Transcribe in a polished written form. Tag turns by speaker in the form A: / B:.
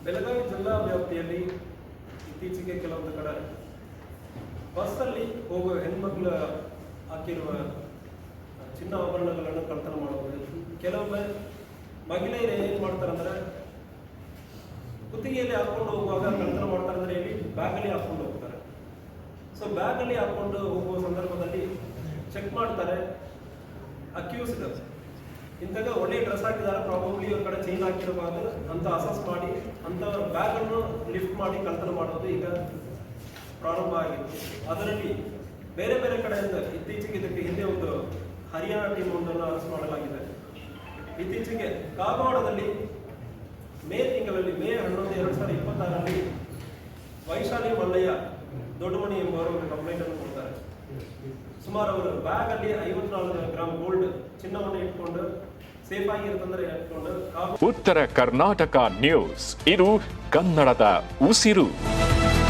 A: ಬೆಳಗಾವಿ ಜಿಲ್ಲಾ ವ್ಯಾಪ್ತಿಯಲ್ಲಿ ಇತ್ತೀಚೆಗೆ ಕೆಲವೊಂದು ಕಡೆ ಬಸ್ಸಲ್ಲಿ ಹೋಗುವ ಹೆಣ್ಮಕ್ಳು ಹಾಕಿರುವ ಚಿನ್ನ ಆಭರಣಗಳನ್ನು ಕಳ್ತನ ಮಾಡುವುದು. ಕೆಲವೊಮ್ಮೆ ಮಹಿಳೆಯರು ಏನು ಮಾಡ್ತಾರೆ ಅಂದರೆ ಕುತ್ತಿಗೆಯಲ್ಲಿ ಹಾಕೊಂಡು ಹೋಗುವಾಗ ಕಳ್ತನ ಮಾಡ್ತಾರೆ ಅಂದರೆ ಹೇಳಿ ಬ್ಯಾಗಲ್ಲಿ ಹಾಕೊಂಡು ಹೋಗ್ತಾರೆ. ಸೊ ಬ್ಯಾಗಲ್ಲಿ ಹಾಕೊಂಡು ಹೋಗುವ ಸಂದರ್ಭದಲ್ಲಿ ಚೆಕ್ ಮಾಡ್ತಾರೆ. ಅಕ್ಯೂಸ್ಡ್ ಇಂತಾಗ ಒಳ್ಳೆ ಡ್ರೆಸ್ ಹಾಕಿದ್ದಾರೆ, ಪ್ರಾಬಬ್ಲಿ ಇವ್ರ ಕಡೆ ಚೈನ್ ಹಾಕಿರಬಾರ್ದು ಅಂತ ಅಸಸ್ ಮಾಡಿ ಅಂಥವ್ರ ಬ್ಯಾಗನ್ನು ಲಿಫ್ಟ್ ಮಾಡಿ ಕಳ್ತನ ಮಾಡೋದು ಈಗ ಪ್ರಾರಂಭ ಆಗಿತ್ತು. ಅದರಲ್ಲಿ ಬೇರೆ ಬೇರೆ ಕಡೆಯಿಂದ ಇತ್ತೀಚೆಗೆ ಇದಕ್ಕೆ ಹಿಂದೆ ಒಂದು ಹರಿಯಾಣ ಟೀಮ್ ಒಂದನ್ನು ಅರೆಸ್ಟ್ ಮಾಡಲಾಗಿದೆ. ಇತ್ತೀಚೆಗೆ ಕಾಗವಾಡದಲ್ಲಿ ಮೇ ತಿಂಗಳಲ್ಲಿ ಮೇ 11, 2026 ವೈಶಾಲಿ ಮಲ್ಲಯ್ಯ ದೊಡ್ಡಮಣಿ ಎಂಬುವರು ಒಂದು ಕಂಪ್ಲೇಂಟ್ ಅನ್ನು ಕೊಡ್ತಾರೆ. ಸುಮಾರು ಅವರು ಬ್ಯಾಗ್ ಅಲ್ಲಿ 54 ಗ್ರಾಮ್ ಗೋಲ್ಡ್ ಚಿನ್ನವನ್ನು ಇಟ್ಕೊಂಡು ಸೇಫ್ ಆಗಿರ್ತಂದ್ರೆ ಇಟ್ಕೊಂಡು
B: ಉತ್ತರ ಕರ್ನಾಟಕ ನ್ಯೂಸ್, ಇದು ಕನ್ನಡದ ಉಸಿರು.